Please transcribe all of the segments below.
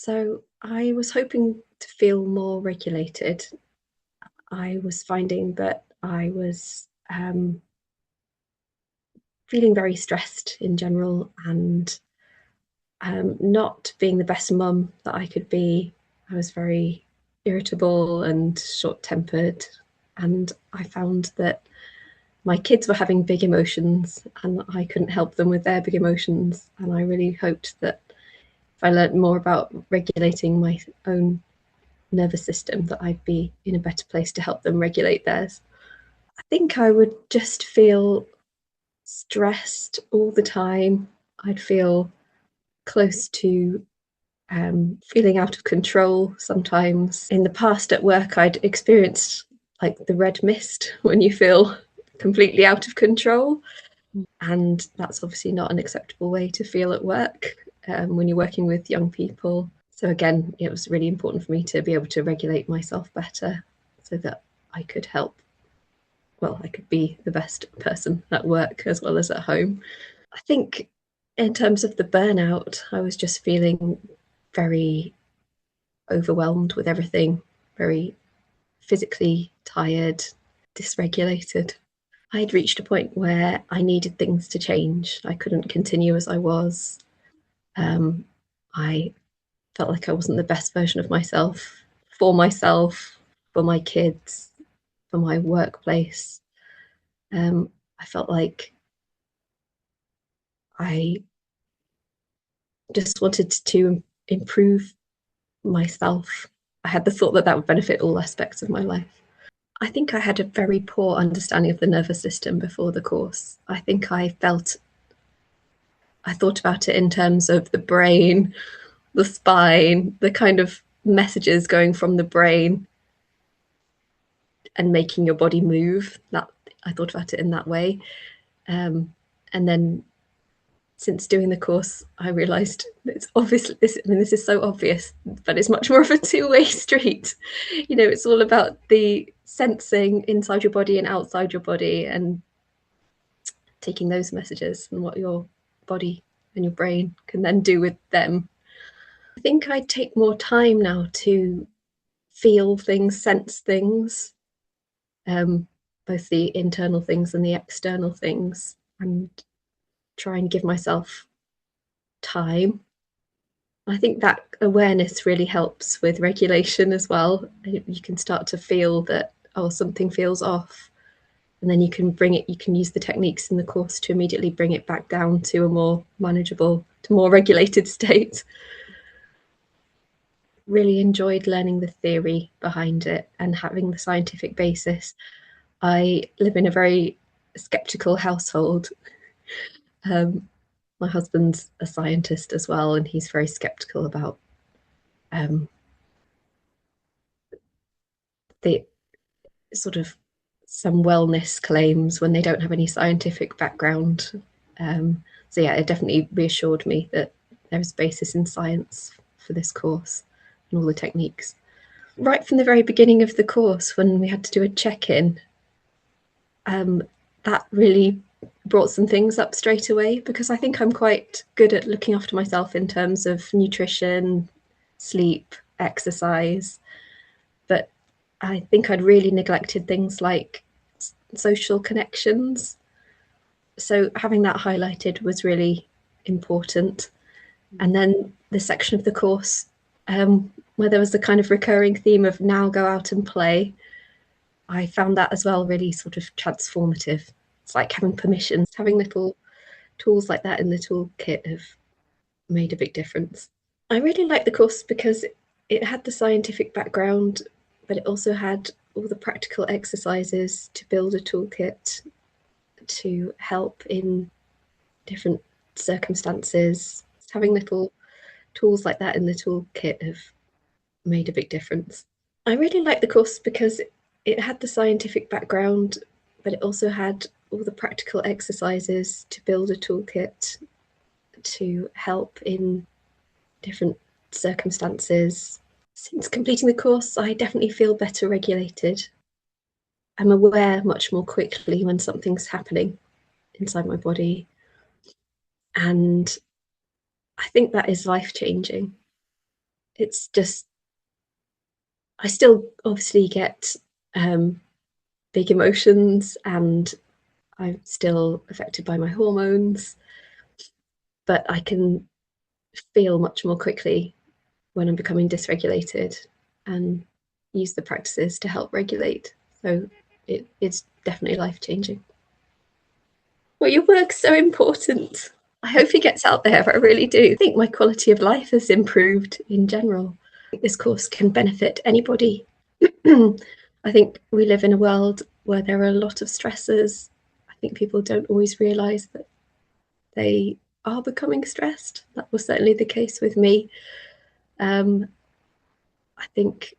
So I was hoping to feel more regulated. I was finding that I was feeling very stressed in general and not being the best mum that I could be. I was very irritable and short-tempered, and I found that my kids were having big emotions and I couldn't help them with their big emotions. And I really hoped that if I learned more about regulating my own nervous system, that I'd be in a better place to help them regulate theirs. I think I would just feel stressed all the time. I'd feel close to feeling out of control sometimes. In the past at work, I'd experienced like the red mist when you feel completely out of control. And that's obviously not an acceptable way to feel at work when you're working with young people. So again, it was really important for me to be able to regulate myself better so that I could help. Well, I could be the best person at work as well as at home. I think in terms of the burnout, I was just feeling very overwhelmed with everything, very physically tired, dysregulated. I had reached a point where I needed things to change. I couldn't continue as I was. I felt like I wasn't the best version of myself, for my kids, for my workplace. I felt like I just wanted to improve myself. I had the thought that that would benefit all aspects of my life. I think I had a very poor understanding of the nervous system before the course. I thought about it in terms of the brain, the spine, the kind of messages going from the brain and making your body move. That I thought about it in that way. And then since doing the course, I realised it's obviously this. I mean, this is so obvious, but it's much more of a two-way street. You know, it's all about the sensing inside your body and outside your body, and taking those messages and what your body and your brain can then do with them. I think I'd take more time now to feel things, sense things, um, both the internal things and the external things, and try and give myself time. I think that awareness really helps with regulation as well. You can start to feel that, oh, something feels off. And then you can you can use the techniques in the course to immediately bring it back down to a more manageable, to more regulated state. Really enjoyed learning the theory behind it and having the scientific basis. I live in a very skeptical household. Um, my husband's a scientist as well, and he's very skeptical about um, the sort of some wellness claims when they don't have any scientific background. So yeah, it definitely reassured me that there is basis in science for this course and all the techniques. Right from the very beginning of the course, when we had to do a check-in, that really brought some things up straight away, because I think I'm quite good at looking after myself in terms of nutrition, sleep, exercise, but I think I'd really neglected things like social connections. So having that highlighted was really important. And then the section of the course where there was the kind of recurring theme of now go out and play, I found that as well really sort of transformative. It's like having permissions, having little tools like that in the toolkit have made a big difference. I really liked the course because it had the scientific background, but it also had all the practical exercises to build a toolkit to help in different circumstances. Having little tools like that in the toolkit have made a big difference. I really liked the course because it had the scientific background, but it also had all the practical exercises to build a toolkit to help in different circumstances. Since completing the course, I definitely feel better regulated. I'm aware much more quickly when something's happening inside my body. And I think that is life changing. it's just, I still obviously get big emotions, and I'm still affected by my hormones, but I can feel much more quickly when I'm becoming dysregulated and use the practices to help regulate. So it's definitely life-changing. Well, your work's so important. I hope it gets out there. I really do. I think my quality of life has improved in general. This course can benefit anybody. I think we live in a world where there are a lot of stressors. I think people don't always realize that they are becoming stressed. That was certainly the case with me. I think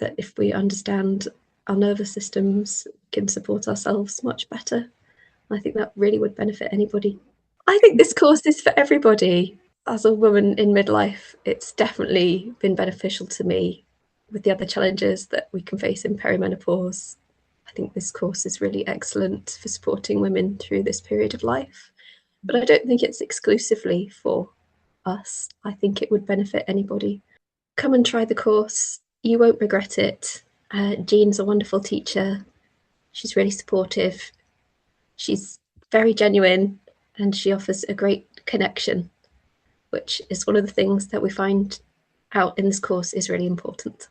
that if we understand our nervous systems, we can support ourselves much better. I think that really would benefit anybody. I think this course is for everybody. As a woman in midlife, it's definitely been beneficial to me with the other challenges that we can face in perimenopause. I think this course is really excellent for supporting women through this period of life. But I don't think it's exclusively for us. I think it would benefit anybody. Come and try the course. You won't regret it. Jean's a wonderful teacher. She's really supportive. She's very genuine, and she offers a great connection, which is one of the things that we find out in this course is really important.